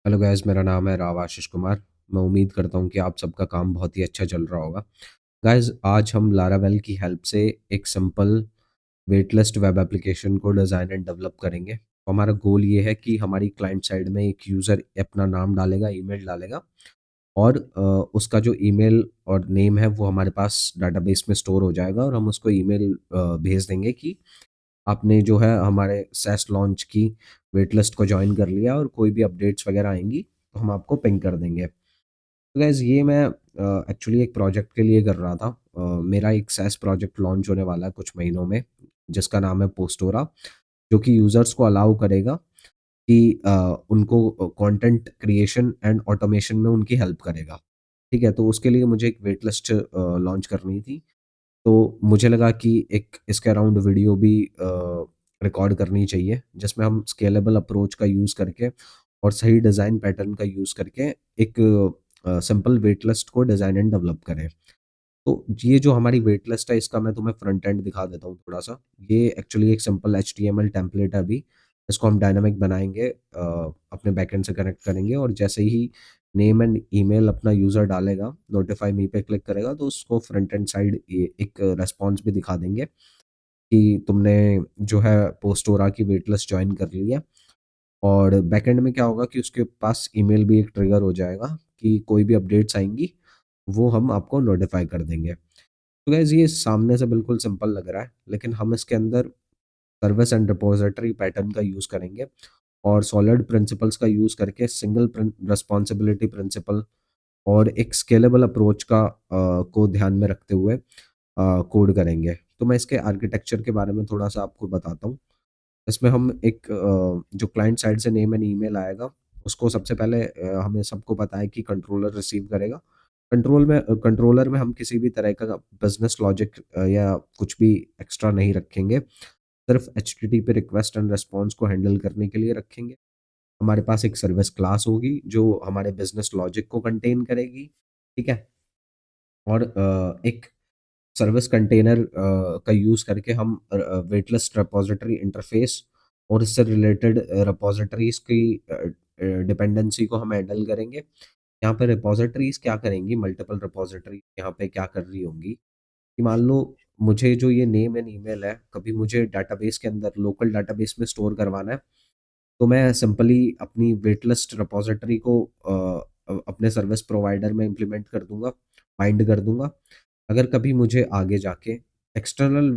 Hello guys, मेरा नाम है राव आशीष कुमार। मैं उम्मीद करता हूँ कि आप सबका काम बहुत ही अच्छा चल रहा होगा। गाइस, आज हम लारावेल की हेल्प से एक simple wait list web application को डिज़ाइन एंड डेवलप करेंगे। हमारा गोल ये है कि हमारी क्लाइंट साइड में एक यूज़र अपना नाम डालेगा, ईमेल डालेगा और उसका जो ईमेल और नेम है वो हमारे पास डेटाबेस में स्टोर हो जाएगा और हम उसको ईमेल भेज देंगे कि आपने जो है हमारे सेस लॉन्च की वेट लिस्ट को जॉइन कर लिया और कोई भी अपडेट्स वगैरह आएँगी तो हम आपको पिंग कर देंगे। तो गाइज़, ये मैं एक्चुअली एक प्रोजेक्ट के लिए कर रहा था। मेरा एक सेस प्रोजेक्ट लॉन्च होने वाला है कुछ महीनों में, जिसका नाम है पोस्टोरा, जो कि यूज़र्स को अलाउ करेगा कि उनको कंटेंट क्रिएशन एंड ऑटोमेशन में उनकी हेल्प करेगा। ठीक है? तो उसके लिए मुझे एक वेट लिस्ट लॉन्च करनी थी। तो मुझे लगा कि एक इसके अराउंड वीडियो भी रिकॉर्ड करनी चाहिए, जिसमें हम स्केलेबल अप्रोच का यूज़ करके और सही डिज़ाइन पैटर्न का यूज़ करके एक सिंपल वेट लिस्ट को डिज़ाइन एंड डेवलप करें। तो ये जो हमारी वेट लिस्ट है, इसका मैं तुम्हें फ्रंट एंड दिखा देता हूँ थोड़ा-सा। ये एक्चुअली एक सिंपल एचटीएमएल टेम्पलेट है अभी। इसको हम डायनामिक बनाएँगे, अपने बैकएंड से कनेक्ट करेंगे और जैसे ही नेम एंड ईमेल अपना यूज़र डालेगा, नोटिफाई मी पे क्लिक करेगा तो उसको फ्रंट एंड साइड ये एक रिस्पॉन्स भी दिखा देंगे कि तुमने जो है पोस्टोरा की वेट लिस्ट जॉइन कर ली है। और बैकएंड में क्या होगा कि उसके पास ईमेल भी एक ट्रिगर हो जाएगा कि कोई भी अपडेट्स आएँगी, वो हम आपको नोटिफाई कर देंगे। तो गाइज़, ये सामने से बिल्कुल सिंपल लग रहा है, लेकिन हम इसके अंदर सर्विस एंड रिपॉजिटरी पैटर्न का यूज़ करेंगे और सॉलिड प्रिंसिपल्स का यूज़ करके सिंगल रिस्पॉन्सिबिलिटी प्रिंसिपल और एक स्केलेबल अप्रोच का को ध्यान में रखते हुए कोड करेंगे। तो मैं इसके आर्किटेक्चर के बारे में थोड़ा-सा आपको बताता हूँ। इसमें हम एक जो क्लाइंट साइड से नेम एंड ईमेल आएगा, उसको सबसे पहले हमें सबको पता है कि कंट्रोलर रिसीव करेगा। कंट्रोलर में हम किसी भी तरह का बिज़नेस लॉजिक या कुछ भी एक्स्ट्रा नहीं रखेंगे। सिर्फ़ एचटीटीपी रिक्वेस्ट एंड रिस्पॉन्स को हैंडल करने के लिए रखेंगे। हमारे पास एक सर्विस क्लास होगी, जो हमारे बिज़नेस लॉजिक को कंटेन करेगी, ठीक है? और एक सर्विस कंटेनर का यूज़ करके हम वेटलिस्ट रिपॉजिटरी इंटरफ़ेस और इससे रिलेटेड रिपॉजिटरीज़ की डिपेंडेंसी को हम हैंडल करेंगे। यहाँ पे रिपॉजिटरीज़ क्या करेंगी, मल्टीपल रिपॉजिटरी यहाँ पे क्या कर रही होंगी कि मान लो मुझे जो ये नेम एंड ईमेल है, कभी मुझे डेटाबेस के अंदर लोकल डेटाबेस में स्टोर करवाना है, तो मैं सिंपली अपनी वेटलिस्ट रिपॉजिटरी को अपने सर्विस प्रोवाइडर में इम्प्लीमेंट कर दूँगा, बाइंड कर दूँगा। अगर कभी मुझे आगे जाके एक्सटर्नल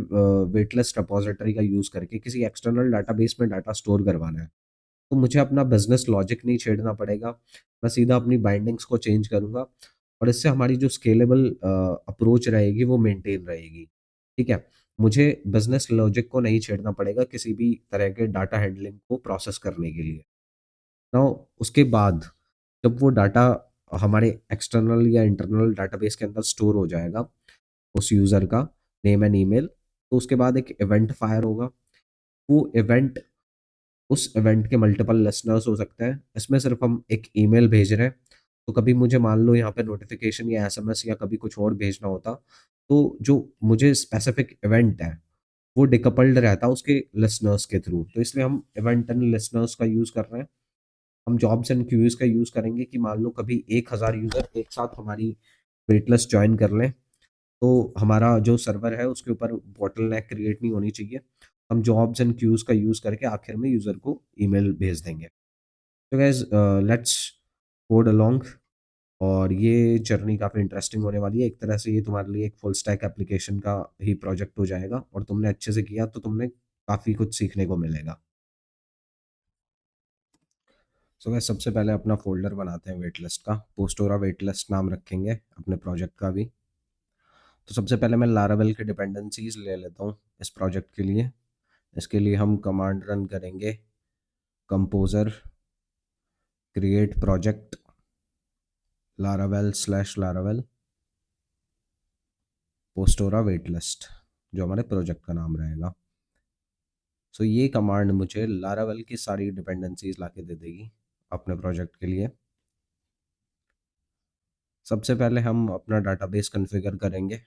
वेटलिस्ट रिपॉजिटरी का यूज़ करके किसी एक्सटर्नल डेटाबेस में डाटा स्टोर करवाना है, तो मुझे अपना बिज़नेस लॉजिक नहीं छेड़ना पड़ेगा। मैं सीधा अपनी बाइंडिंग्स को चेंज करूँगा और इससे हमारी जो स्केलेबल अप्रोच रहेगी वो मेंटेन रहेगी। ठीक है? मुझे बिज़नेस लॉजिक को नहीं छेड़ना पड़ेगा किसी भी तरह के डाटा हैंडलिंग को प्रोसेस करने के लिए। नाउ उसके बाद जब वो डाटा हमारे एक्सटर्नल या इंटरनल डेटाबेस के अंदर स्टोर हो जाएगा, उस यूज़र का नेम एंड ईमेल, तो उसके बाद एक इवेंट फायर होगा। वो इवेंट उस इवेंट के मल्टीपल लिसनर्स हो सकते हैं। इसमें सिर्फ़ हम एक ईमेल भेज रहे हैं, तो कभी मुझे मान लो यहाँ पे नोटिफ़िकेशन या एसएमएस या कभी कुछ और भेजना होता, तो जो मुझे स्पेसिफ़िक इवेंट है, वो डिकपल्ड रहता उसके लिसनर्स के थ्रू। तो इसलिए हम इवेंट एंड लिसनर्स का यूज़ कर रहे हैं। हम जॉब्स एंड क्यूज़ का यूज़ करेंगे कि मान लो कभी 1000 यूज़र एक साथ हमारी वेट लिस्ट जॉइन कर लें, तो हमारा जो सर्वर है उसके ऊपर बॉटलनेक क्रिएट नहीं होनी चाहिए। हम जॉब्स एंड क्यूज़ का यूज़ करके आखिर में यूज़र को ईमेल भेज देंगे। तो गाइज़, लेट्स कोड अलोंग और ये जर्नी काफ़ी इंटरेस्टिंग होने वाली है। एक तरह से ये तुम्हारे लिए एक फुल स्टैक एप्लीकेशन का ही प्रोजेक्ट हो जाएगा और तुमने अच्छे से किया तो तुमने काफ़ी कुछ सीखने को मिलेगा। सो गाइस, सबसे पहले अपना फ़ोल्डर बनाते हैं वेट लिस्ट का। पोस्टोरा वेट लिस्ट नाम रखेंगे अपने प्रोजेक्ट का भी। तो सबसे पहले मैं लारावेल की डिपेंडेंसीज़ ले लेता हूँ इस प्रोजेक्ट के लिए। इसके लिए हम कमांड रन करेंगे कंपोज़र क्रिएट प्रोजेक्ट लारावेल पोस्टोरा वेट लिस्ट, जो हमारे प्रोजेक्ट का नाम रहेगा। सो ये कमांड मुझे लारावेल की सारी डिपेंडेंसीज़ लाके दे देगी अपने प्रोजेक्ट के लिए। सबसे पहले हम अपना डाटाबेस कॉन्फ़िगर करेंगे।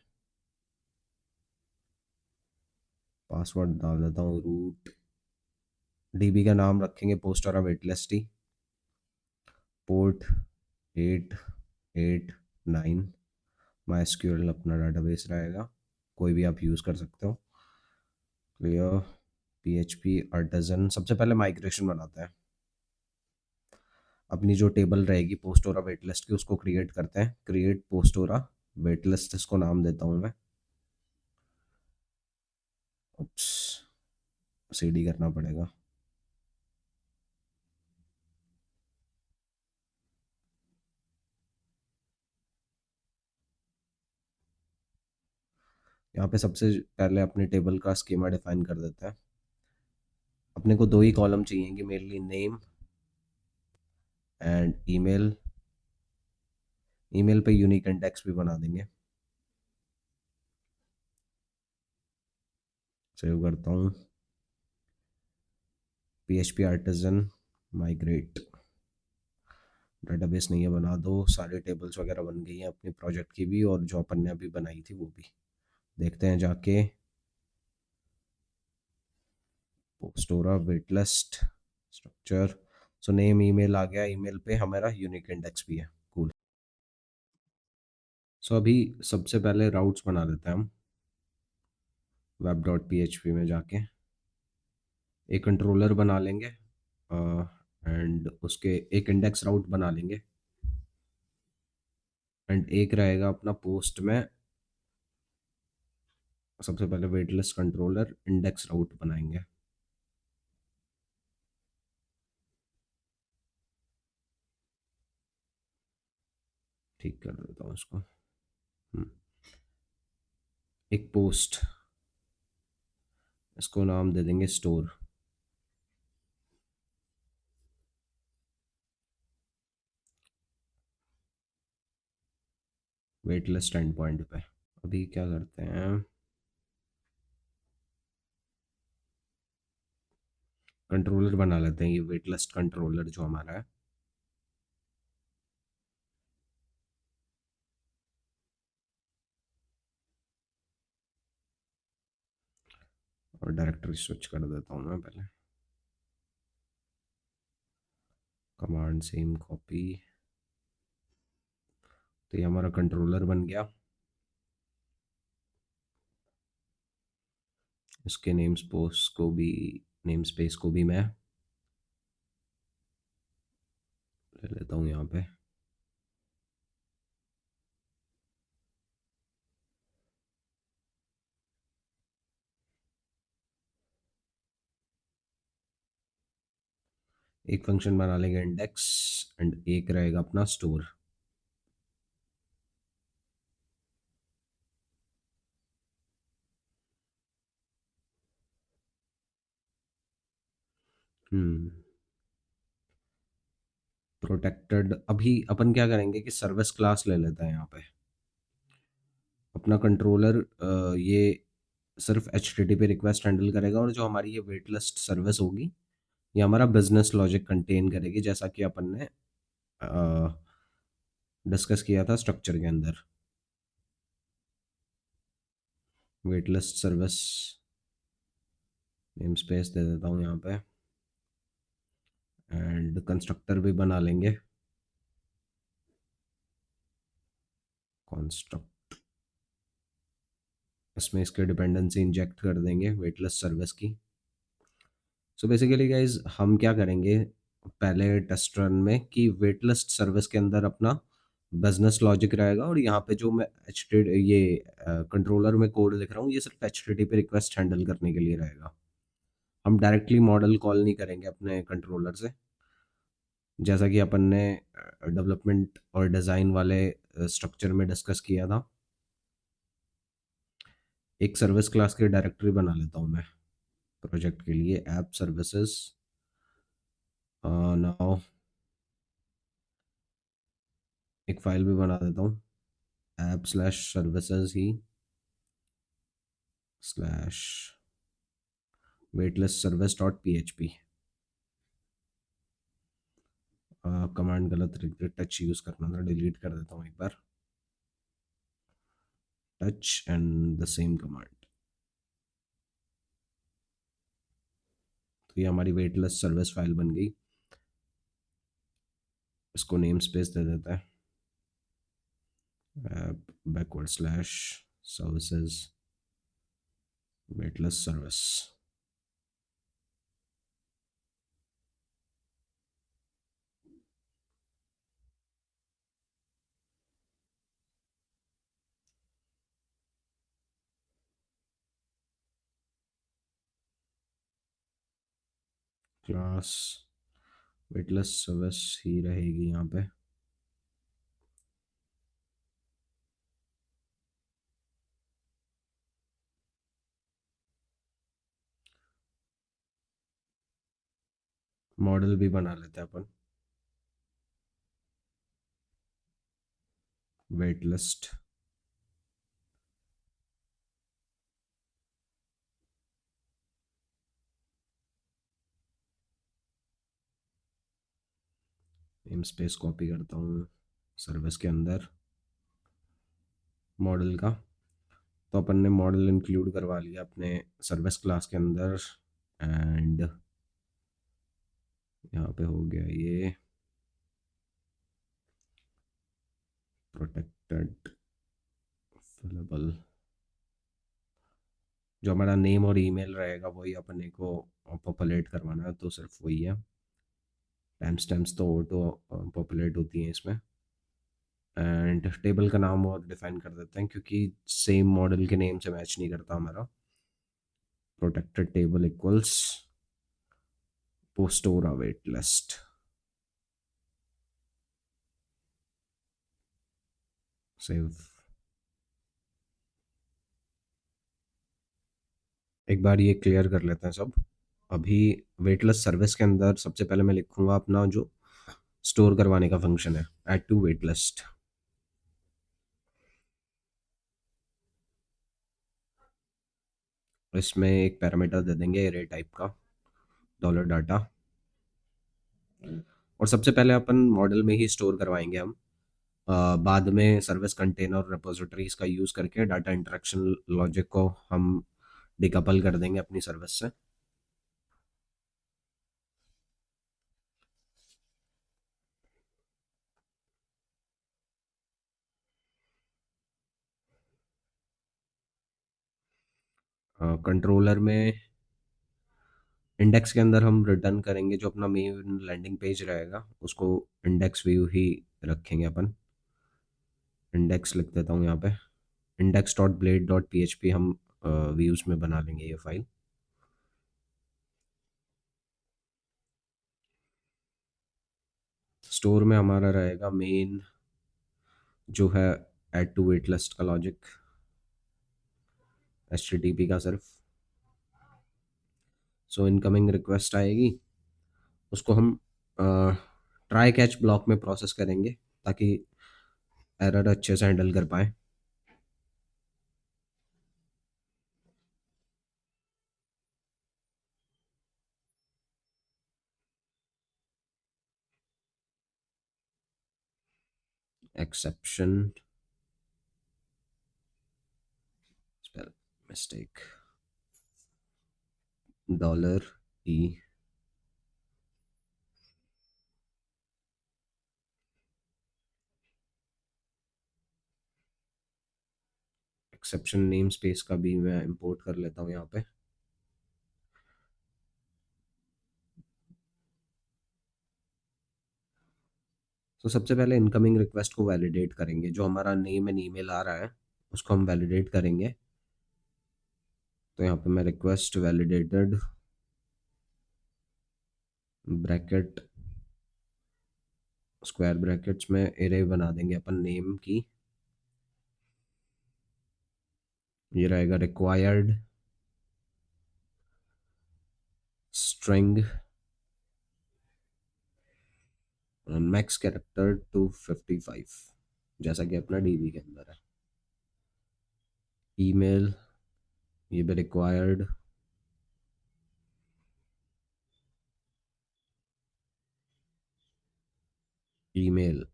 पासवर्ड डाल देता हूँ रूट। डीबी का नाम रखेंगे पोस्टोरा वेट लिस्ट ही। पोर्ट 889 माई एसक्यूएल अपना डाटाबेस रहेगा, कोई भी आप यूज़ कर सकते हो। क्लियर पीएचपी आर्टिजन, सबसे पहले माइग्रेशन बनाते हैं। अपनी जो टेबल रहेगी पोस्टोरा वेट लिस्ट की उसको क्रिएट करते हैं। क्रिएट पोस्टोरा वेट लिस्ट इसको नाम देता हूँ मैं। उप्स, सीडी करना पड़ेगा। यहाँ पे सबसे पहले अपनी टेबल का स्कीमा डिफाइन कर देते हैं। अपने को दो ही कॉलम चाहिए कि mainly name and email. Email पे यूनिक इंडेक्स भी बना देंगे। सेव करता हूँ। पीएचपी आर्टिजन माइग्रेट, डेटाबेस नहीं है बना दो। सारे टेबल्स वगैरह बन गई हैं अपने प्रोजेक्ट की भी, और जो अपन ने अभी बनाई थी वो भी। देखते हैं जाके। पोस्टोरा wait list structure, so name email आ गया। ईमेल पे हमारा यूनिक इंडेक्स भी है। कूल। सो अभी सबसे पहले राउट्स बना देते हैं हम। Web dot P H P में जाके एक कंट्रोलर बना लेंगे, एंड उसके एक इंडेक्स राउट बना लेंगे, एंड एक रहेगा अपना पोस्ट में। सबसे पहले वेट लिस्ट कंट्रोलर इंडेक्स राउट बनाएंगे। ठीक कर देता हूँ इसको। एक पोस्ट, इसको नाम दे देंगे store. Wait list endpoint पे अभी क्या करते हैं, कंट्रोलर बना लेते हैं। ये वेट लिस्ट कंट्रोलर जो हमारा है, और डायरेक्टरी स्विच कर देता हूँ मैं पहले। कमांड सेम कॉपी, तो ये हमारा कंट्रोलर बन गया। इसके नेम स्पेस को भी, नेम स्पेस को भी मैं ले लेता हूँ यहाँ पे। एक फंक्शन बना लेंगे इंडेक्स, एंड एक रहेगा अपना स्टोर। हम्म प्रोटेक्टेड, अभी अपन क्या करेंगे कि सर्विस क्लास ले लेते हैं यहाँ पे। अपना कंट्रोलर ये सिर्फ H T T P request handle करेगा, और जो हमारी ये वेट लिस्ट सर्विस होगी ये हमारा बिजनेस लॉजिक कंटेन करेगी, जैसा कि अपन ने डिस्कस किया था स्ट्रक्चर के अंदर। Wait list service namespace दे देता हूँ यहाँ पे, एंड कंस्ट्रक्टर भी बना लेंगे। कॉन्स्ट्रक्ट, इसमें इसके डिपेंडेंसी इंजेक्ट कर देंगे वेट लिस्ट सर्विस की। सो बेसिकली गाइज हम क्या करेंगे पहले टेस्ट रन में कि वेट लिस्ट सर्विस के अंदर अपना बिजनेस लॉजिक रहेगा, और यहाँ पे जो मैं एच ये कंट्रोलर में कोड लिख रहा हूँ ये सिर्फ H T T P request handle करने के लिए रहेगा। हम डायरेक्टली मॉडल कॉल नहीं करेंगे अपने कंट्रोलर से, जैसा कि अपन ने डेवलपमेंट और डिज़ाइन वाले स्ट्रक्चर में डिस्कस किया था। एक सर्विस क्लास की डायरेक्टरी बना लेता हूँ मैं प्रोजेक्ट के लिए, ऐप सर्विसेज। नाउ एक फाइल भी बना देता हूँ, ऐप स्लैश सर्विसेज ही slash waitlist service dot P H P. Command गलत लिख दिया, टच यूज़ करना था, डिलीट कर देता हूँ एक बार। Touch and the same command. तो ये हमारी वेटलेस सर्विस फाइल बन गई। इसको नेम स्पेस दे देता है, app backward slash services waitlist service. Class waitlist service ही रहेगी यहाँ पे। मॉडल भी बना लेते हैं अपन, wait list. Namespace copy करता हूँ सर्विस के अंदर मॉडल का। तो अपन ने मॉडल इंक्लूड करवा लिया अपने सर्विस क्लास के अंदर। एंड यहाँ पे हो गया ये प्रोटेक्टेड फिलेबल। जो हमारा नेम और ईमेल रहेगा वही अपने को पॉपुलेट करवाना है, तो सिर्फ वही है। टाइम स्टैम्प्स तो ऑटो पॉपुलेट होती हैं इसमें। एंड टेबल का नाम और डिफाइन कर देते हैं, क्योंकि सेम मॉडल के नेम से मैच नहीं करता हमारा। प्रोटेक्टेड टेबल इक्वल्स पोस्टोरा वेट लिस्ट। सेव। एक बार ये क्लियर कर लेते हैं सब। अभी वेटलेस सर्विस के अंदर सबसे पहले मैं लिखूंगा अपना जो स्टोर करवाने का फंक्शन है, ऐड टू वेट लिस्ट। इसमें एक पैरामीटर दे देंगे एरे टाइप का, डॉलर डाटा। और सबसे पहले अपन मॉडल में ही स्टोर करवाएंगे हम। बाद में सर्विस कंटेनर और रिपोजिटरीज का यूज़ करके डाटा इंटरेक्शन लॉजिक को हम डिकपल कर देंगे अपनी सर्विस से। कंट्रोलर में इंडेक्स के अंदर हम रिटर्न करेंगे जो अपना मेन लैंडिंग पेज रहेगा, उसको इंडेक्स व्यू ही रखेंगे अपन। इंडेक्स लिख देता हूँ यहाँ पे। Index dot blade dot P H P हम व्यूज़ में बना लेंगे ये फाइल। स्टोर में हमारा रहेगा मेन जो है ऐड टू वेट लिस्ट का logic, H T T P का सिर्फ। सो इनकमिंग रिक्वेस्ट आएगी, उसको हम ट्राई कैच ब्लॉक में प्रोसेस करेंगे ताकि एरर अच्छे से हैंडल कर पाए। एक्सेप्शन स्पेल मिस्टेक डॉलर ई। एक्सेप्शन नेम स्पेस का भी मैं इंपोर्ट कर लेता हूँ यहाँ पे। तो सबसे पहले इनकमिंग रिक्वेस्ट को वैलिडेट करेंगे, जो हमारा नेम एंड ईमेल आ रहा है उसको हम वैलिडेट करेंगे। तो यहाँ पे मैं request validated bracket square brackets में एरे बना देंगे अपन नेम की। ये रहेगा रिक्वायर्ड स्ट्रिंग मैक्स कैरेक्टर 255, जैसा कि अपना डीबी के अंदर है। ईमेल ये भी रिक्वायर्ड ईमेल।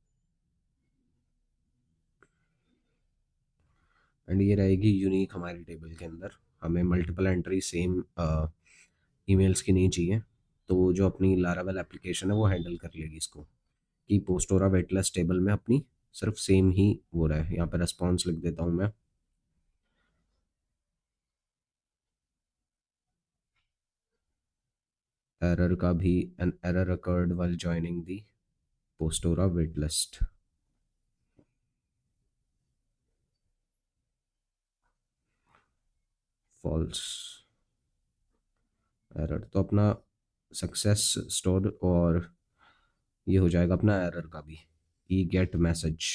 एंड ये रहेगी यूनिक हमारी टेबल के अंदर। हमें मल्टीपल एंट्री सेम ईमेल्स की नहीं चाहिए, तो जो अपनी लारावेल एप्लीकेशन है वो हैंडल कर लेगी इसको, कि पोस्टोरा वेटलेस टेबल में अपनी सिर्फ सेम ही वो रहे। यहाँ पे रेस्पॉन्स लिख देता हूँ मैं। एरर का भी, an error occurred while joining the postora waitlist। False error तो अपना सक्सेस स्टोर, और ये हो जाएगा अपना एरर का भी, ई गेट मैसेज।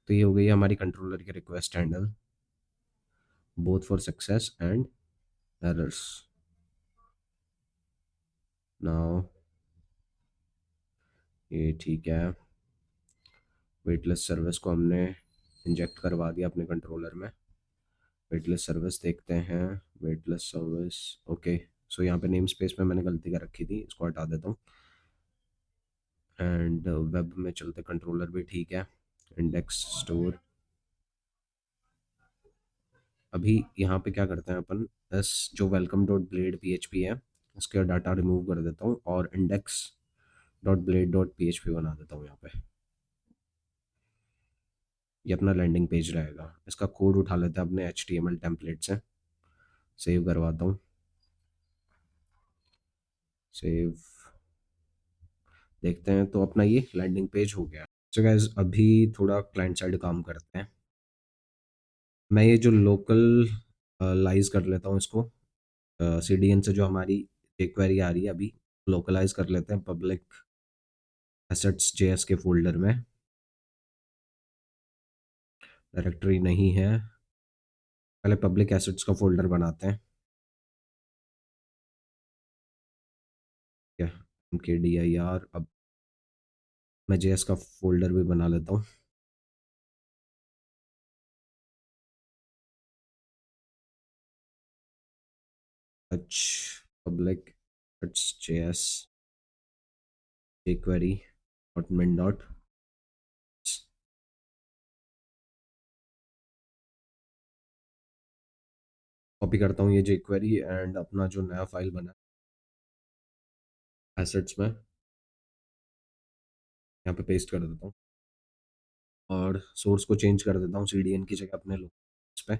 तो ये हो गई हमारी कंट्रोलर की request handle, both for success and errors. Now ये ठीक है, वेटलेस सर्विस को हमने इंजेक्ट करवा दिया अपने कंट्रोलर में। वेटलेस सर्विस देखते हैं, वेटलेस सर्विस ओके। सो यहाँ पे नेम स्पेस में मैंने गलती कर रखी थी, इसको हटा देता हूँ। एंड वेब में चलते, कंट्रोलर भी ठीक है, इंडेक्स स्टोर। अभी यहाँ पे क्या करते हैं अपन, इस जो welcome dot blade P H P है उसके डाटा रिमूव कर देता हूँ और index dot blade dot P H P बना देता हूँ यहाँ पे। ये अपना लैंडिंग पेज रहेगा। इसका कोड उठा लेते हैं अपने H T M L template से, सेव करवाता हूँ, सेव। देखते हैं तो अपना ये लैंडिंग पेज हो गया। सो गाइस अभी थोड़ा क्लाइंट साइड काम करते हैं। मैं ये जो लोकल लाइज कर लेता हूँ इसको, सी डी एन से जो हमारी एक क्वेरी आ रही है अभी, लोकलाइज कर लेते हैं पब्लिक एसेट्स जेएस के फोल्डर में। डायरेक्टरी नहीं है, पहले पब्लिक एसेट्स का फोल्डर बनाते हैं। क्या, एम के डी आई आर। अब मैं जेएस का फोल्डर भी बना लेता हूँ। H public assets JS jQuery dot min dot. Copy करता हूँ ये jQuery एंड अपना जो नया फाइल बना एसेट्स में यहाँ पे पेस्ट कर देता हूँ, और सोर्स को चेंज कर देता हूँ सीडीएन की जगह अपने लोकल्स पे,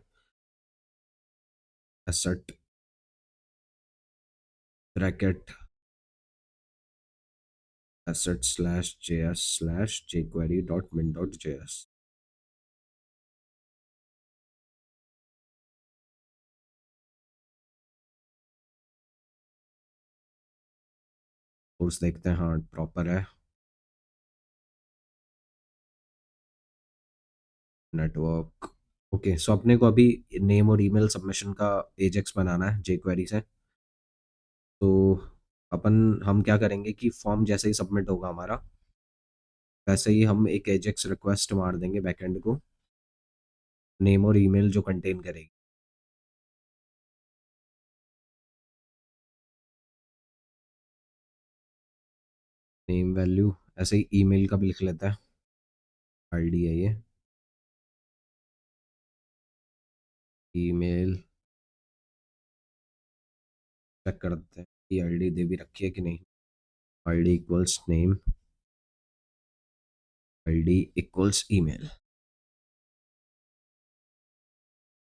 asset bracket asset slash JS slash jQuery dot min dot JS. Source देखते हैं, हाँ प्रॉपर है। Network okay. सो अपने को अभी नेम और ईमेल सबमिशन का एजेक्स बनाना है jQuery से। तो अपन हम क्या करेंगे कि फॉर्म जैसे ही सबमिट होगा हमारा, वैसे ही हम एक एजेक्स रिक्वेस्ट मार देंगे बैकएंड को, नेम और ईमेल जो कंटेन करेगी। नेम वैल्यू, ऐसे ही ईमेल का भी लिख लेता है, आईडी है ये, ईमेल। चेक करते हैं कि आईडी दे भी रखी है कि नहीं। ID equals name, ID equals email.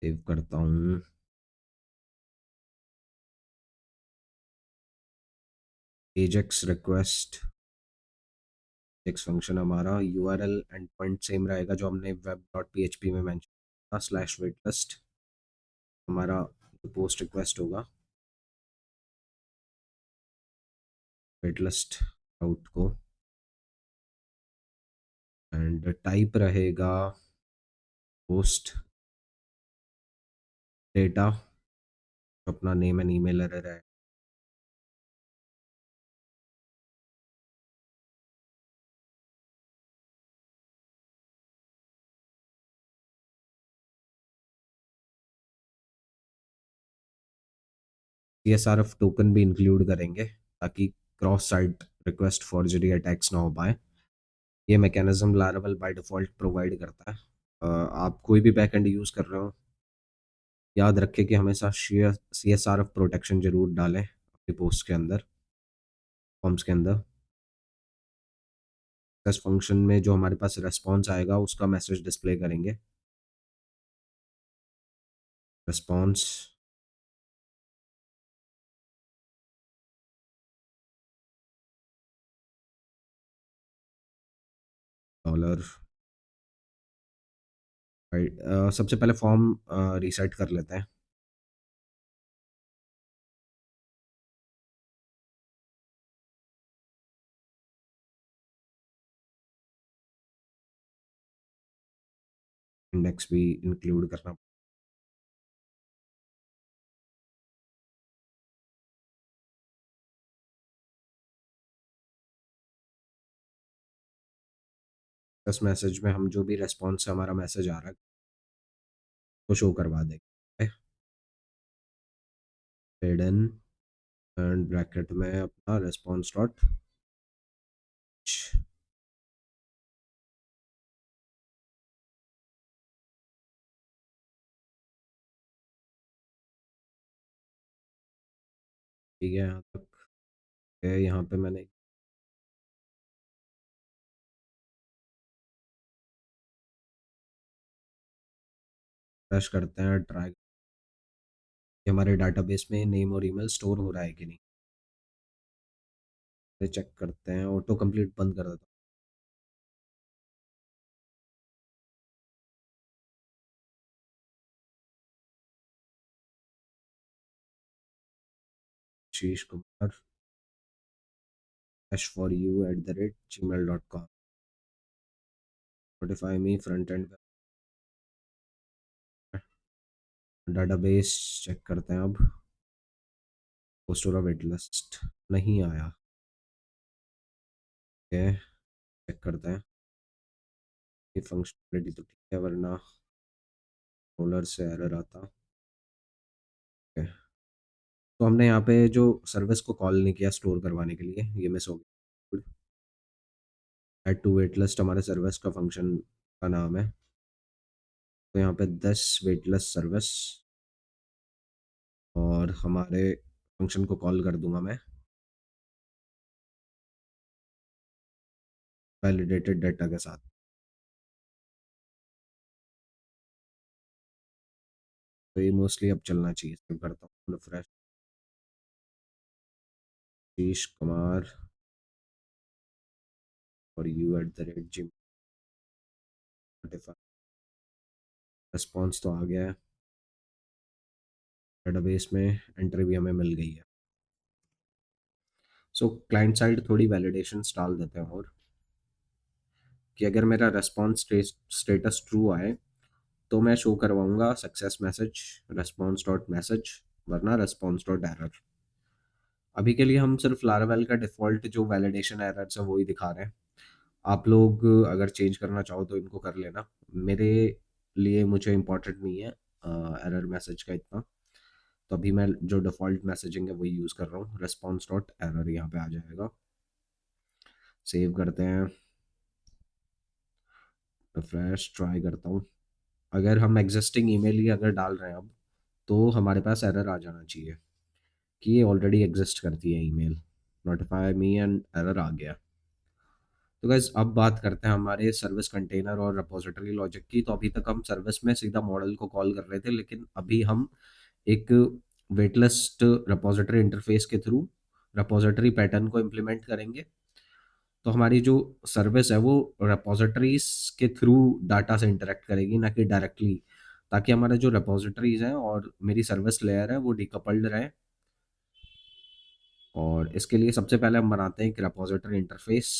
Save करता हूँ। एजेक्स रिक्वेस्ट, एजेक्स फंक्शन हमारा यूआरएल एंड पॉइंट सेम रहेगा जो हमने web dot P H P में मैंशन किया, स्लैश वेटलिस्ट हमारा पोस्ट रिक्वेस्ट होगा, वेटलिस्ट आउट को, एंड टाइप रहेगा पोस्ट डेटा, अपना नेम एंड ईमेल एरर है। सीएसआरएफ टोकन भी इंक्लूड करेंगे ताकि cross site request forgery attacks ना हो पाए। ये mechanism Laravel by default provide करता है। आप कोई भी बैकएंड यूज़ कर रहे हो, याद रखें कि हमेशा C S R F protection जरूर डालें। पोस्ट के अंदर, फॉर्म्स के अंदर सक्सेस फंक्शन में जो हमारे पास रिस्पॉन्स आएगा उसका मैसेज डिस्प्ले करेंगे। रिस्पॉन्स डॉलर सबसे पहले फॉर्म रीसेट कर लेते हैं। इंडेक्स भी इंक्लूड करना। इस मैसेज में हम जो भी रेस्पॉन्स से हमारा मैसेज आ रहा है वो शो करवा देंगे। हिडन एंड ब्रैकेट में अपना रेस्पॉन्स डॉट, ठीक है यहाँ तक है। यहाँ पे मैंने फ्रेश करते हैं ट्राई, हमारे डाटाबेस में नेम और ईमेल स्टोर हो रहा है कि नहीं, ये चेक करते हैं। ऑटो कंप्लीट बंद कर देता हूँ। Shish Kumar hash for you at the rate gmail dot com. Notify me front end database check करते हैं अब। पोस्टर वेट लिस्ट नहीं आया, है चेक करते हैं। ये फंक्शनलिटी तो ठीक है वरना रोलर से एरर आता है। तो हमने यहाँ पे जो सर्विस को कॉल नहीं किया स्टोर करवाने के लिए, ये मिस हो गया। ऐड टू वेट लिस्ट हमारे सर्विस का फंक्शन का नाम है। तो यहाँ पे 10 वेट लिस्ट सर्विस और हमारे फंक्शन को कॉल कर दूंगा मैं वैलिडेटेड डाटा के साथ। तो ये मोस्टली अब चलना चाहिए। सेव करता हूँ फ्रेश शीश कुमार और you at the rate G. Response तो आ गया है डेटाबेस में, एंट्री भी हमें मिल गई है। सो क्लाइंट साइड थोड़ी वैलिडेशंस डाल देते हैं और कि अगर मेरा रेस्पॉन्स स्टेटस ट्रू आए तो मैं शो करवाऊंगा success message response dot message, वरना रेस्पॉन्स डॉट एरर। अभी के लिए हम सिर्फ लारावेल का डिफ़ॉल्ट जो वैलिडेशन एरर्स है वो ही दिखा रहे हैं। आप लोग अगर चेंज करना चाहो तो इनको कर लेना। मेरे लिए मुझे इम्पोर्टेंट नहीं है एरर मैसेज का इतना। तो अभी मैं जो डिफ़ॉल्ट मैसेजिंग है वही यूज़ कर रहा हूँ। रेस्पॉन्स डॉट एरर यहाँ पे आ जाएगा। सेव करते हैं, रिफ्रेश ट्राई करता हूँ। अगर हम एग्जिस्टिंग ईमेल ही अगर डाल रहे हैं अब तो हमारे पास एरर आ जाना चाहिए कि ये ऑलरेडी एग्जिस्ट करती है email. Notify me and error आ गया। तो गाइस अब बात करते हैं हमारे सर्विस कंटेनर और रिपोजिटरी लॉजिक की। तो अभी तक हम सर्विस में सीधा मॉडल को कॉल कर रहे थे, लेकिन अभी हम एक वेटलिस्ट रिपोजिटरी इंटरफेस के थ्रू रिपोजिटरी पैटर्न को इम्प्लीमेंट करेंगे। तो हमारी जो सर्विस है वो रिपोजिटरीज के थ्रू डाटा से इंटरेक्ट करेगी, ना कि डायरेक्टली, ताकि हमारे जो रिपोजिटरीज हैं और मेरी सर्विस लेयर है वो डिकपल्ड रहे। और इसके लिए सबसे पहले हम बनाते हैं एक रिपोजिटरी इंटरफेस।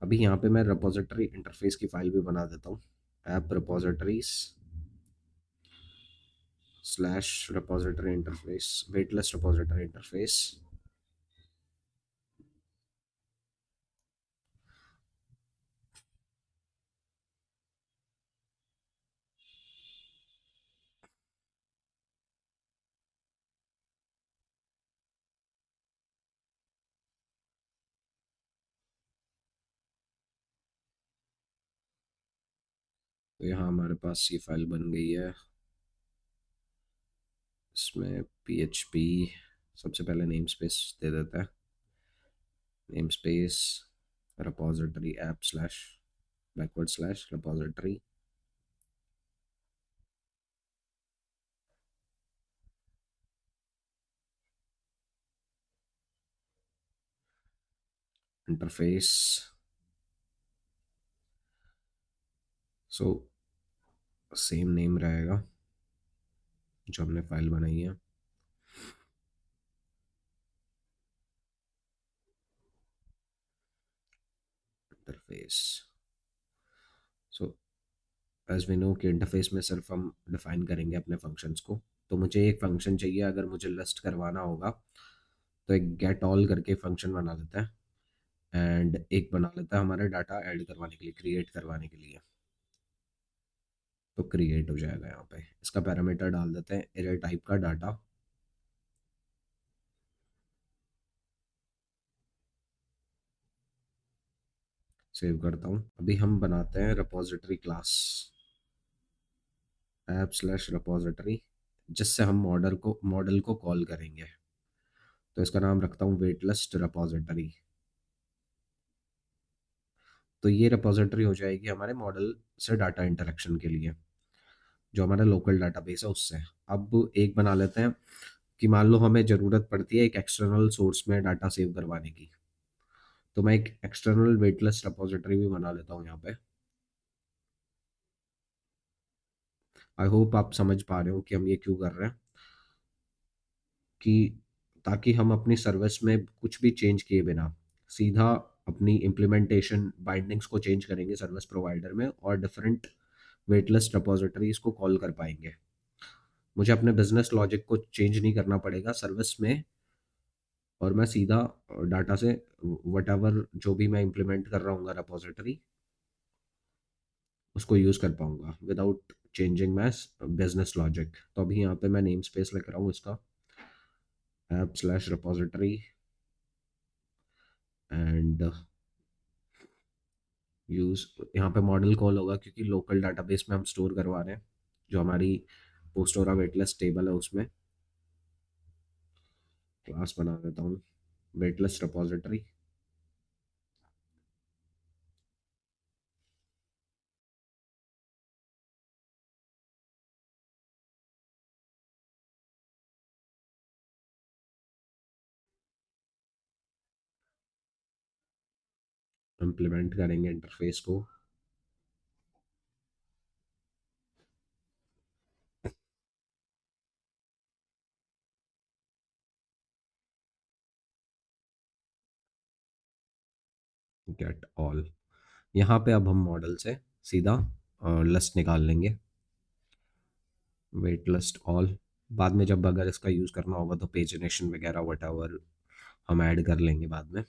अभी यहाँ पे मैं रिपोजिटरी इंटरफेस की फाइल भी बना देता हूँ। App repositories slash repository interface weightless repository interface. तो यहाँ हमारे पास ये फाइल बन गई है। इसमें PHP, सबसे पहले नेम स्पेस दे देता है। Name space repository app slash backward slash repository interface. So same name रहेगा जो हमने फाइल बनाई है। Interface. So as we know कि इंटरफेस में सिर्फ हम डिफाइन करेंगे अपने फंक्शंस को। तो मुझे एक फंक्शन चाहिए, अगर मुझे लिस्ट करवाना होगा तो एक गेट ऑल करके फंक्शन बना लेता है, एंड एक बना लेता है हमारा डाटा ऐड करवाने के लिए, क्रिएट करवाने के लिए। तो क्रिएट हो जाएगा यहाँ पे। इसका पैरामीटर डाल देते हैं एरर टाइप का डाटा। सेव करता हूँ। अभी हम बनाते हैं repository class, app slash repository, जिससे हम मॉडल को कॉल करेंगे। तो इसका नाम रखता हूँ वेट लिस्ट रिपोजिटरी। तो ये रिपोजिटरी हो जाएगी हमारे मॉडल से डाटा इंटरेक्शन के लिए, जो हमारा लोकल डाटाबेस है उससे। अब एक बना लेते हैं कि मान लो हमें ज़रूरत पड़ती है एक एक्सटर्नल सोर्स में डाटा सेव करवाने की। तो मैं एक एक्सटर्नल वेटलेस रिपोजिटरी भी बना लेता हूँ यहाँ पे। आई होप आप समझ पा रहे हो कि हम ये क्यों कर रहे हैं। कि ताकि हम अपनी सर्विस में कुछ भी चेंज किए बिना सीधा अपनी इम्प्लीमेंटेशन बाइंडिंग्स को चेंज करेंगे सर्विस प्रोवाइडर में, और डिफरेंट वेटलेस रिपोजिटरीज को कॉल कर पाएंगे। मुझे अपने बिजनेस लॉजिक को चेंज नहीं करना पड़ेगा सर्विस में, और मैं सीधा डाटा से वट एवर जो भी मैं इम्प्लीमेंट कर रहा हूँ रिपोजिटरी, उसको यूज़ कर पाऊंगा without changing my business logic. तो अभी यहाँ पे मैं नेम स्पेस लिख रहा हूँ इसका, app slash repository, and use. यहाँ पे मॉडल कॉल होगा क्योंकि लोकल डाटाबेस में हम स्टोर करवा रहे हैं, जो हमारी पोस्टोरा वेटलेस टेबल है उसमें। क्लास बना देता हूँ वेटलेस रिपोजिटरी। इम्प्लीमेंट करेंगे इंटरफेस को। Get all. यहाँ पे अब हम मॉडल से सीधा लिस्ट निकाल लेंगे, वेट लिस्ट ऑल। बाद में जब अगर इसका यूज़ करना होगा तो पेजिनेशन वगैरह वट एवर हम ऐड कर लेंगे बाद में।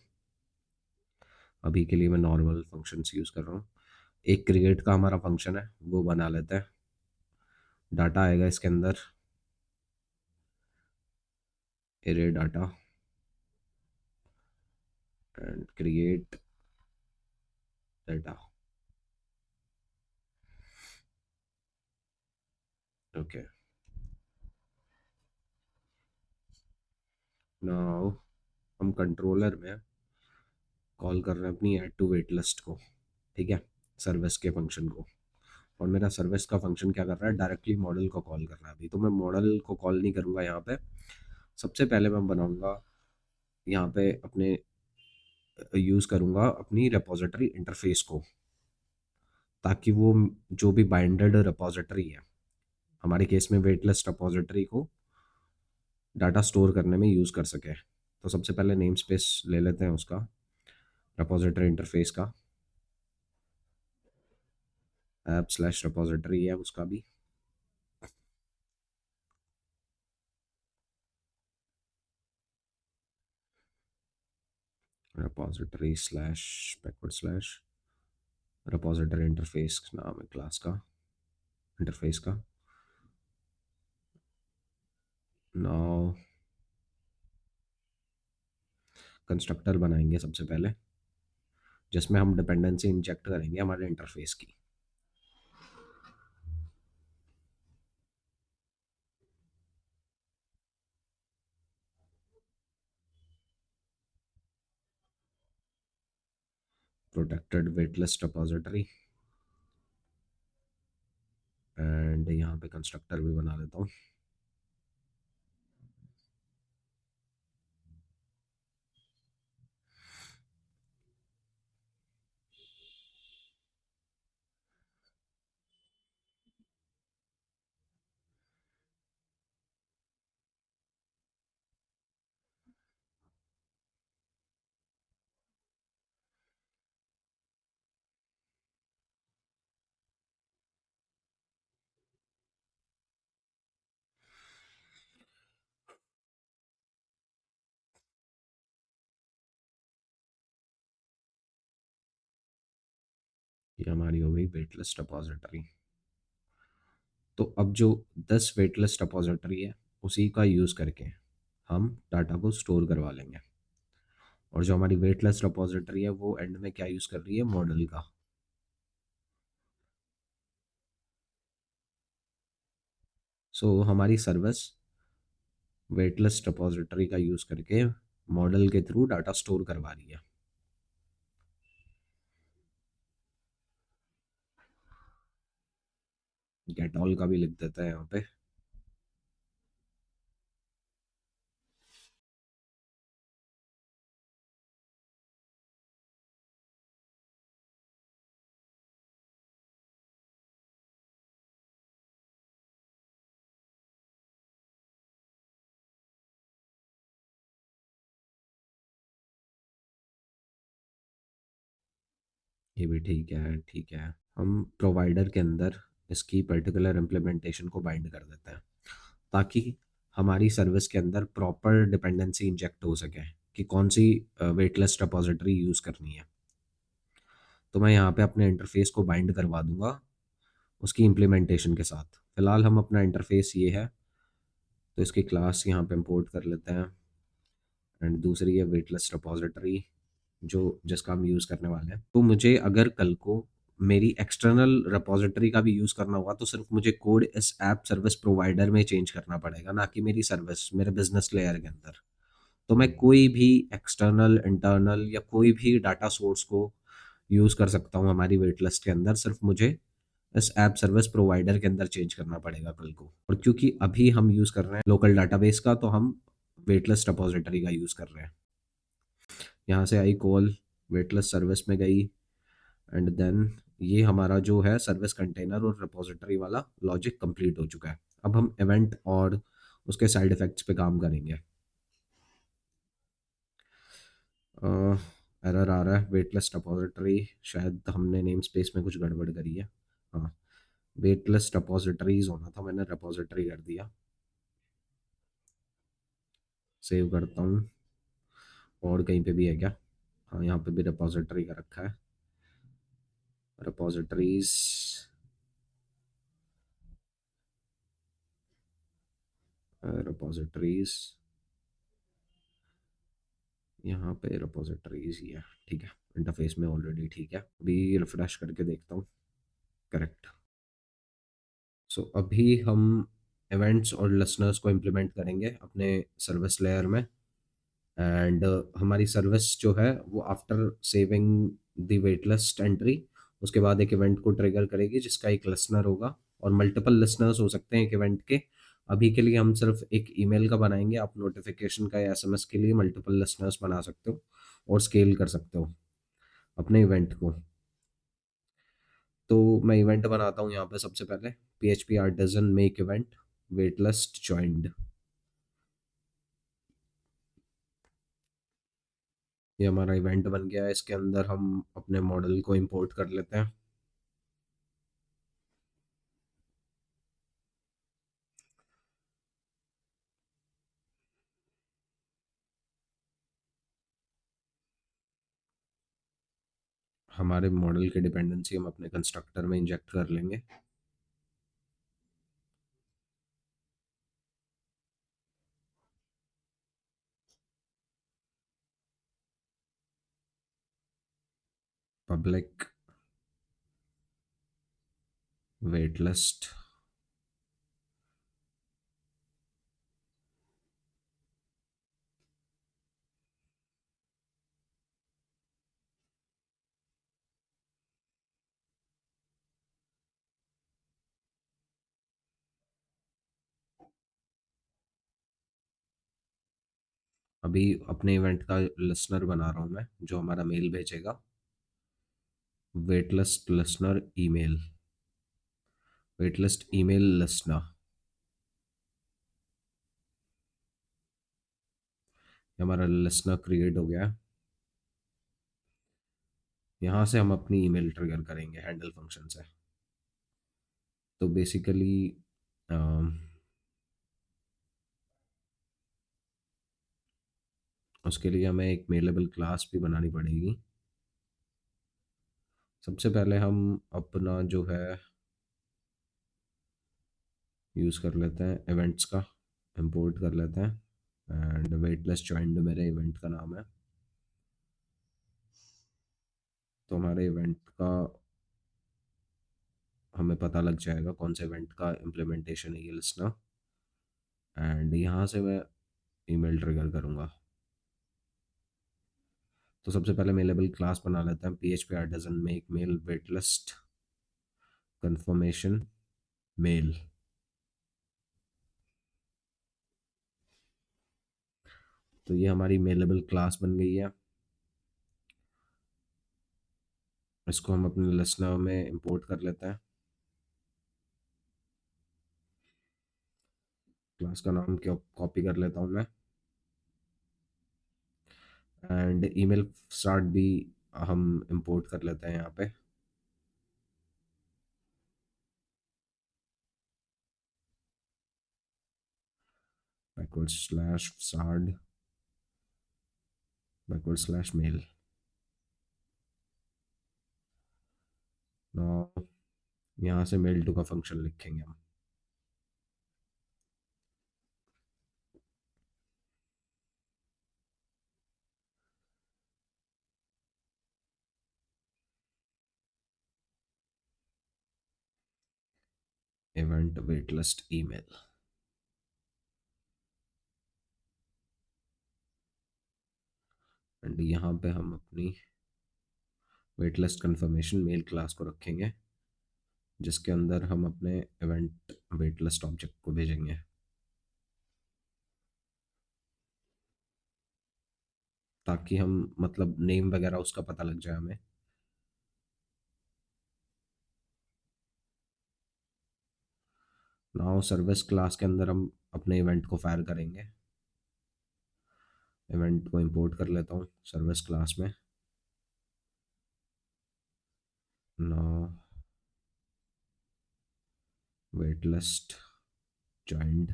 अभी के लिए मैं नॉर्मल फंक्शंस यूज़ कर रहा हूँ। एक क्रिएट का हमारा फंक्शन है, वो बना लेते हैं। डाटा आएगा इसके अंदर, array data, and create data. Okay, now हम कंट्रोलर में कॉल कर रहे हैं अपनी ऐड टू वेट लिस्ट को। ठीक है, सर्विस के फंक्शन को। और मेरा सर्विस का फंक्शन क्या कर रहा है, डायरेक्टली मॉडल को कॉल कर रहा है। अभी तो मैं मॉडल को कॉल नहीं करूँगा यहाँ पे। सबसे पहले मैं बनाऊंगा यहाँ पे अपने, यूज़ करूँगा अपनी रिपोजिटरी इंटरफेस को, ताकि वो जो भी बाइंडेड रिपोजिटरी है, हमारे केस में वेटलेस रिपोजिटरी को डाटा स्टोर करने में यूज़ कर सके। तो सबसे पहले नेम स्पेस ले लेते हैं उसका, रिपोजिटरी इंटरफेस का। ऐप स्लैश रिपोजिटरी है उसका भी। Repository slash backward slash repository interface नाम है क्लास का, इंटरफेस का। नाउ कंस्ट्रक्टर बनाएंगे सबसे पहले, जिसमें हम डिपेंडेंसी इंजेक्ट करेंगे हमारे इंटरफेस की। Protected wait list repository, and यहाँ पे कंस्ट्रक्टर भी बना देता हूँ। ये हमारी हो गई वेट लिस्ट रिपोजिटरी। तो अब जो 10 वेट लिस्ट रिपोजिटरी है, उसी का यूज़ करके हम डाटा को स्टोर करवा लेंगे। और जो हमारी वेट लिस्ट रिपोजिटरी है वो एंड में क्या यूज़ कर रही है, मॉडल का। सो हमारी सर्विस वेट लिस्ट रिपोजिटरी का यूज़ करके मॉडल के थ्रू डाटा स्टोर करवा रही है। गेट ऑल का भी लिख देता है यहाँ पे। ये भी ठीक है, ठीक है। हम प्रोवाइडर के अंदर इसकी पर्टिकुलर इम्प्लीमेंटेशन को बाइंड कर देते हैं, ताकि हमारी सर्विस के अंदर प्रॉपर डिपेंडेंसी इंजेक्ट हो सके कि कौन सी वेट लिस्ट रिपोजिटरी यूज़ करनी है। तो मैं यहाँ पे अपने इंटरफेस को बाइंड करवा दूंगा उसकी इम्प्लीमेंटेशन के साथ। फिलहाल हम अपना इंटरफेस ये है, तो इसकी क्लास यहाँ पे इंपोर्ट कर लेते हैं। एंड दूसरी है वेट लिस्ट रिपोजिटरी, जो जिसका हम यूज़ करने वाले हैं। तो मुझे अगर कल को मेरी एक्सटर्नल रिपोजिटरी का भी यूज़ करना होगा, तो सिर्फ मुझे कोड इस ऐप सर्विस प्रोवाइडर में चेंज करना पड़ेगा, ना कि मेरी सर्विस मेरे बिजनेस लेयर के अंदर। तो मैं कोई भी एक्सटर्नल, इंटरनल या कोई भी डाटा सोर्स को यूज़ कर सकता हूँ हमारी वेट लिस्ट के अंदर। सिर्फ मुझे इस ऐप सर्विस प्रोवाइडर के अंदर चेंज करना पड़ेगा कल को। और क्योंकि अभी हम यूज़ कर रहे हैं लोकल डाटाबेस का, तो हम वेट लिस्ट रिपोजिटरी का यूज़ कर रहे हैं। यहाँ से आई कॉल वेट लिस्ट सर्विस में गई, एंड देन ये हमारा जो है सर्विस कंटेनर और रिपोजिटरी वाला लॉजिक कंप्लीट हो चुका है। अब हम इवेंट और उसके साइड इफेक्ट्स पे काम करेंगे। एरर आ रहा है वेट लिस्ट रिपोजिटरी, शायद हमने नेम स्पेस में कुछ गड़बड़ करी है। हाँ, वेट लिस्ट रिपोजिटरीज होना था, मैंने रिपोजिटरी कर दिया। सेव करता हूँ। और कहीं पे भी है क्या? हाँ, यहाँ पे भी रिपोजिटरी का रखा है। रिपोजिटरीज, रिपोजिटरीज, यहाँ पे रिपोजिटरीज ही है। ठीक है, इंटरफेस में ऑलरेडी ठीक है। अभी रिफ्रेश करके देखता हूँ। करेक्ट। सो अभी हम इवेंट्स और लिसनर्स को इम्प्लीमेंट करेंगे अपने सर्विस लेयर में। एंड हमारी सर्विस जो है वो after saving the wait list entry, उसके बाद एक इवेंट को ट्रिगर करेगी जिसका एक लिसनर होगा, और मल्टीपल लिसनर्स हो सकते हैं एक इवेंट के। अभी के लिए हम सिर्फ एक ईमेल का बनाएंगे, आप नोटिफिकेशन का या एसएमएस के लिए मल्टीपल लिसनर्स बना सकते हो और स्केल कर सकते हो अपने इवेंट को। तो मैं इवेंट बनाता हूँ यहाँ पे सबसे पहले, P H P artisan make event wait list joined. ये हमारा इवेंट बन गया है, इसके अंदर हम अपने मॉडल को इंपोर्ट कर लेते हैं। हमारे मॉडल की डिपेंडेंसी हम अपने कंस्ट्रक्टर में इंजेक्ट कर लेंगे। पब्लिक वेट लिस्ट, अभी अपने इवेंट का लिसनर बना रहा हूँ मैं, जो हमारा मेल भेजेगा। Wait list listener email, wait list email listener. हमारा लिसनर क्रिएट हो गया है। यहाँ से हम अपनी ईमेल ट्रिगर करेंगे हैंडल फंक्शन से। तो बेसिकली उसके लिए हमें एक मेलेबल क्लास भी बनानी पड़ेगी। सबसे पहले हम अपना जो है यूज़ कर लेते हैं इवेंट्स का, इंपोर्ट कर लेते हैं। एंड वेटलेस ज्वाइंट मेरे इवेंट का नाम है। तो हमारे इवेंट का हमें पता लग जाएगा कौन सा इवेंट का इम्प्लीमेंटेशन है ये लिस्टना। एंड यहाँ से मैं ईमेल ट्रिगर करूँगा। तो सबसे पहले मेलेबल क्लास बना लेते हैं। PHP आर्टिजन में एक mail wait list confirmation mail. तो ये हमारी मेलेबल क्लास बन गई है। इसको हम अपने लिस्टनर में इंपोर्ट कर लेते हैं। क्लास का नाम क्या कॉपी कर लेता हूँ मैं। एंड ईमेल स्टार्ट भी हम इंपोर्ट कर लेते हैं यहाँ पे। Backward slash start backward slash mail. यहाँ से मेल टू का फंक्शन लिखेंगे हम। Event wait list email. And यहाँ पे हम अपनी wait list confirmation mail class को रखेंगे, जिसके अंदर हम अपने इवेंट वेट लिस्ट ऑब्जेक्ट को भेजेंगे, ताकि हम मतलब नेम वगैरह उसका पता लग जाए हमें। नाउ सर्विस क्लास के अंदर हम अपने इवेंट को फायर करेंगे। इवेंट को इंपोर्ट कर लेता हूँ सर्विस क्लास में। Now wait list joined.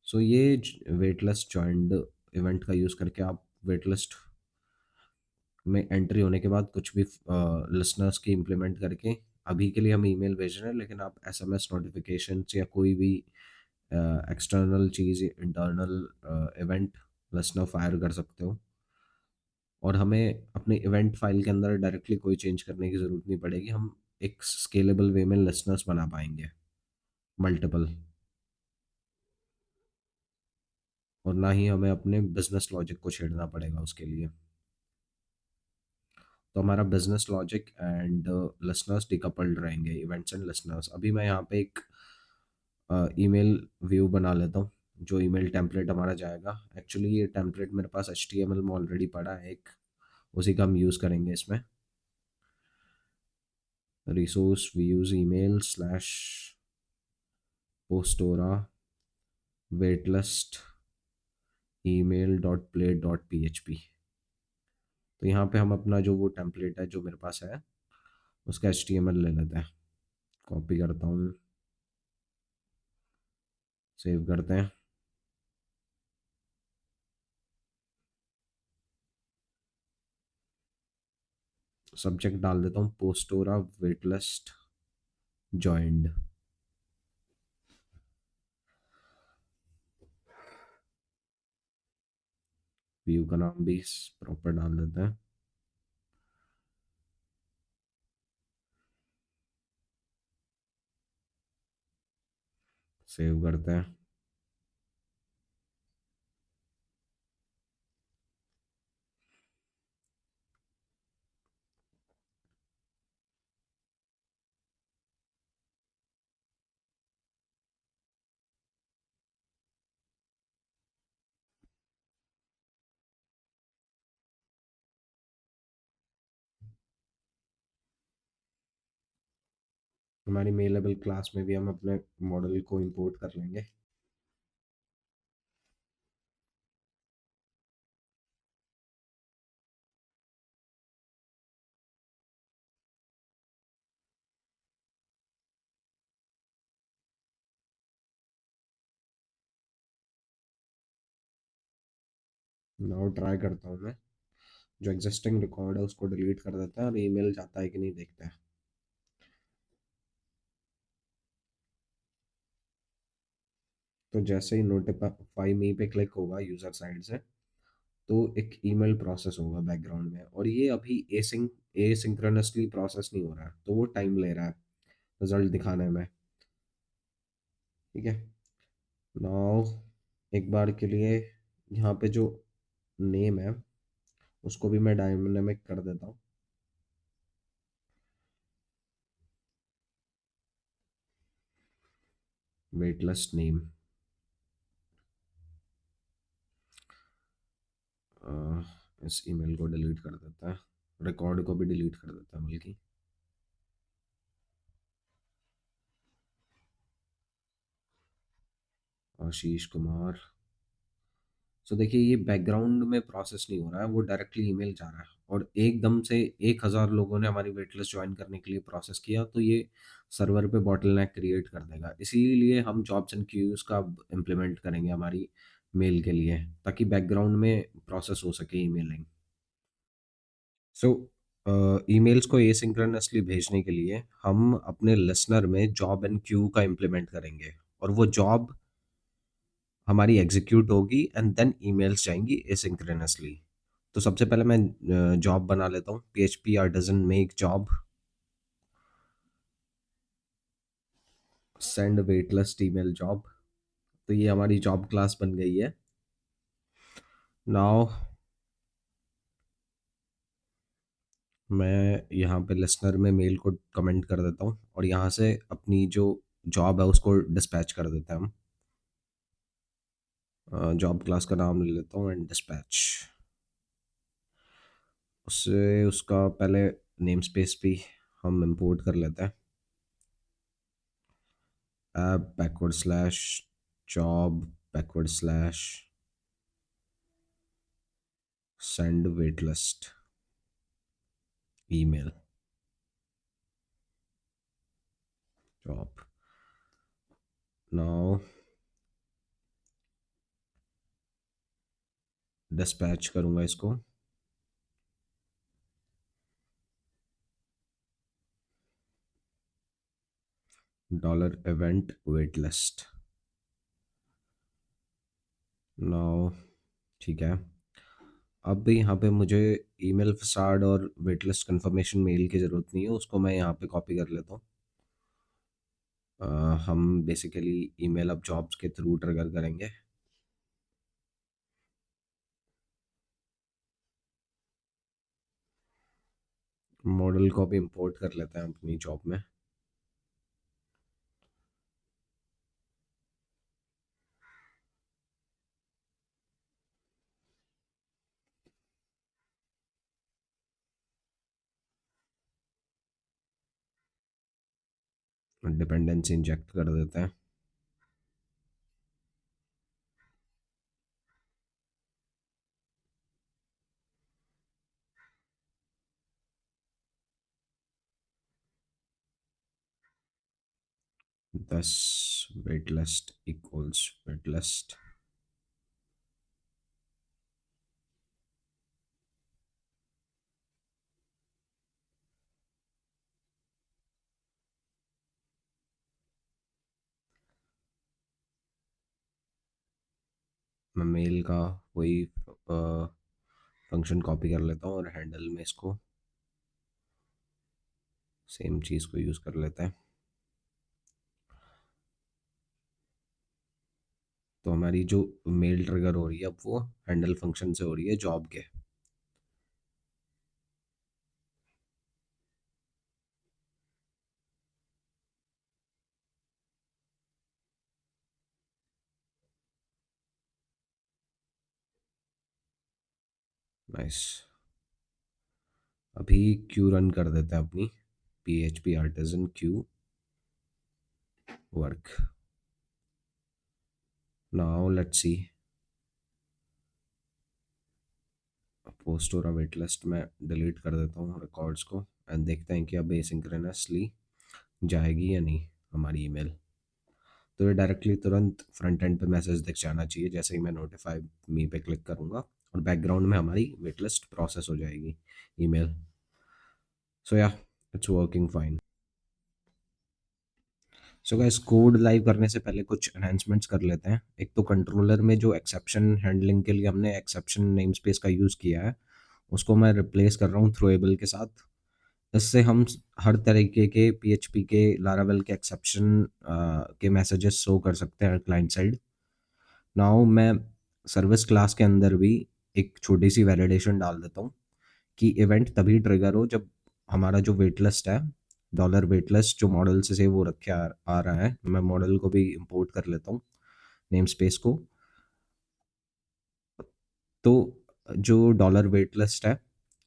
So ये वेट लिस्ट ज्वाइंट इवेंट का यूज़ करके आप वेट लिस्ट में एंट्री होने के बाद कुछ भी लिसनर्स की इम्प्लीमेंट करके, अभी के लिए हम ईमेल भेज रहे हैं लेकिन आप SMS नोटिफिकेशन या कोई भी एक्सटर्नल चीज़, इंटरनल इवेंट लिसनर फायर कर सकते हो। और हमें अपने इवेंट फाइल के अंदर डायरेक्टली कोई चेंज करने की ज़रूरत नहीं पड़ेगी। हम एक स्केलेबल वे में लिसनर्स बना पाएंगे, मल्टीपल। और ना ही हमें अपने बिजनेस लॉजिक को छेड़ना पड़ेगा उसके लिए। तो हमारा business logic and listeners decoupled रहेंगे, इवेंट्स एंड लिसनर्स। अभी मैं यहाँ पे एक ईमेल व्यू बना लेता हूँ, जो ईमेल टेम्पलेट हमारा जाएगा। एक्चुअली ये टेम्पलेट मेरे पास HTML में ऑलरेडी पड़ा है एक, उसी का हम यूज़ करेंगे इसमें। रिसोर्स व्यूज ईमेल स्लैश पोस्टोरा wait list email dot blade dot PHP। तो यहाँ पे हम अपना जो वो टेम्पलेट है जो मेरे पास है उसका HTML ले लेते हैं। कॉपी करता हूँ, सेव करते हैं। सब्जेक्ट डाल देता हूँ पोस्टोरा वेट लिस्ट ज्वाइंड। व्यू का नाम भी प्रॉपर डाल देते हैं। सेव करते हैं। हमारी मेलेबल क्लास में भी हम अपने मॉडल को इंपोर्ट कर लेंगे। नाउ ट्राई करता हूँ मैं, जो एग्जिस्टिंग रिकॉर्ड है उसको डिलीट कर देते हैं और ईमेल जाता है कि नहीं देखते हैं। तो जैसे ही नोटिफाई मी पे क्लिक होगा यूजर साइड से, तो एक ईमेल प्रोसेस होगा बैकग्राउंड में, और ये अभी एसिंक्रोनसली प्रोसेस नहीं हो रहा है, तो वो टाइम ले रहा है रिजल्ट दिखाने में। ठीक है। नाउ एक बार के लिए यहाँ पे जो नेम है उसको भी मैं डायनेमिक कर देता हूँ। Weightless name. इस ईमेल को डिलीट कर देता है, रिकॉर्ड को भी डिलीट कर देता है बल्कि। आशीष कुमार। सो देखिए, ये बैकग्राउंड में प्रोसेस नहीं हो रहा है, वो डायरेक्टली ईमेल जा रहा है, और एकदम से 1,000 लोगों ने हमारी वेट लिस्ट ज्वाइन करने के लिए प्रोसेस किया, तो ये सर्वर पे बॉटलनेक क्रिएट कर देगा। इसीलिए हम जॉब्स एंड क्यूज का इम्प्लीमेंट करेंगे हमारी मेल के लिए, ताकि बैकग्राउंड में प्रोसेस हो सके ईमेलिंग। सो ईमेल्स को एसिंक्रोनसली भेजने के लिए हम अपने लिसनर में जॉब एंड क्यू का इम्प्लीमेंट करेंगे, और वो जॉब हमारी एग्जीक्यूट होगी एंड देन ईमेल्स जाएंगी एसिंक्रोनसली। तो सबसे पहले मैं जॉब बना लेता हूँ, P H P artisan make job, send waitlist email job. तो ये हमारी जॉब क्लास बन गई है। नाउ मैं यहाँ पे लिसनर में मेल को कमेंट कर देता हूँ, और यहाँ से अपनी जो जॉब है उसको डिस्पैच कर देते हैं हम। जॉब क्लास का नाम ले लेता हूँ एंड डिस्पैच। उससे उसका पहले नेम स्पेस भी हम इंपोर्ट कर लेते हैं। App backward slash job backward slash send wait list email job. Now dispatch करूंगा इसको। Dollar event wait list. Now ठीक है। अब भी यहाँ पे मुझे ईमेल फसाड और वेट लिस्ट कंफर्मेशन मेल की ज़रूरत नहीं है, उसको मैं यहाँ पे कॉपी कर लेता हूँ। अ, हम बेसिकली ईमेल अब जॉब्स के थ्रू ट्रिगर करेंगे। मॉडल को भी इंपोर्ट कर लेते हैं अपनी जॉब में। डिपेंडेंसी इंजेक्ट कर देते हैं। 10 wait list equals wait list. मैं मेल का वही फंक्शन कॉपी कर लेता हूँ, और हैंडल में इसको सेम चीज़ को यूज़ कर लेते हैं। तो हमारी जो मेल ट्रिगर हो रही है अब वो हैंडल फंक्शन से हो रही है जॉब के। नाइस। अभी क्यू रन कर देते हैं अपनी, P H P artisan queue. work. Now let's see. Post हो रहा वेट लिस्ट में, डिलीट कर देता हूँ रिकॉर्ड्स को एंड देखते हैं कि अब एसिंक्रोनसली जाएगी या नहीं हमारी ईमेल। तो ये डायरेक्टली तुरंत फ्रंट एंड पे मैसेज दिख जाना चाहिए जैसे ही मैं नोटिफाई मी पे क्लिक करूँगा, और बैकग्राउंड में हमारी वेट लिस्ट प्रोसेस हो जाएगी ईमेल। सो या, it's working fine. So guys, code live करने से पहले कुछ एनहांसमेंट्स कर लेते हैं। एक तो कंट्रोलर में जो एक्सेप्शन हैंडलिंग के लिए हमने एक्सेप्शन नेम स्पेस का यूज़ किया है, उसको मैं रिप्लेस कर रहा हूँ थ्रोएबल के साथ। इससे हम हर तरीके के पीएचपी के लारावेल के एक्सेप्शन के मैसेजेस शो कर सकते हैं क्लाइंट साइड। नाउ मैं सर्विस क्लास के अंदर भी एक छोटी सी वैलिडेशन डाल देता हूँ कि इवेंट तभी ट्रिगर हो जब हमारा जो वेट लिस्ट है, डॉलर वेट लिस्ट जो मॉडल से वो रखे आ रहा है, मैं मॉडल को भी इंपोर्ट कर लेता हूँ नेम स्पेस को। तो जो डॉलर वेट लिस्ट है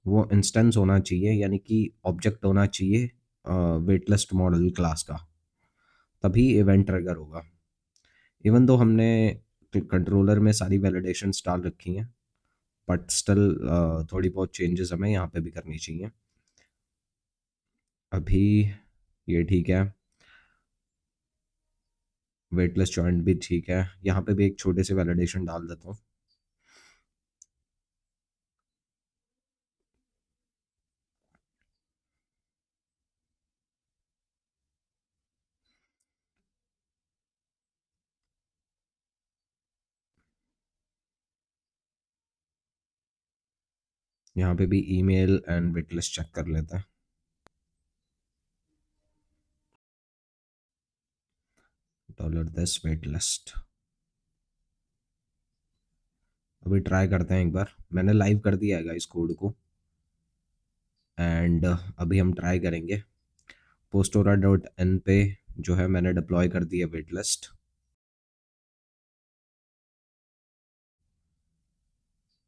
वो इंस्टेंस होना चाहिए, यानी कि ऑब्जेक्ट होना चाहिए वेट लिस्ट मॉडल क्लास का, तभी इवेंट ट्रिगर होगा। इवन दो हमने कंट्रोलर में सारी वैलिडेशंस डाल रखी हैं, बट स्टिल थोड़ी बहुत चेंजेस हमें यहाँ पे भी करनी चाहिए। अभी ये ठीक है, वेट लिस्ट जॉइंट भी ठीक है, यहाँ पे भी एक छोटे से वैलिडेशन डाल देता हूँ। यहाँ पे भी email and wait list check कर लेते हैं। डॉलर दिस वेट लिस्ट, अभी ट्राई करते हैं एक बार। मैंने लाइव कर दिया है इस कोड को, एंड अभी हम ट्राई करेंगे। पोस्टोरा डॉट एन पे जो है मैंने डिप्लॉय कर दिया वेट लिस्ट,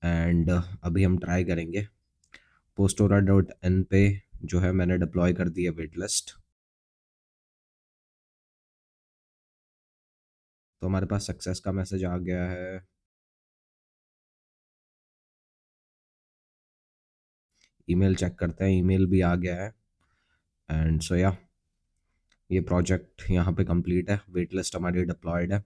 एंड अभी हम ट्राई करेंगे। पोस्टोरा डॉट एन पे जो है मैंने डिप्लॉय कर दिया वेट लिस्ट, तो हमारे पास सक्सेस का मैसेज आ गया है। ईमेल चेक करते हैं, ईमेल भी आ गया है। एंड सो या, ये प्रोजेक्ट यहाँ पे कंप्लीट है, वेट लिस्ट हमारी डिप्लॉयड है।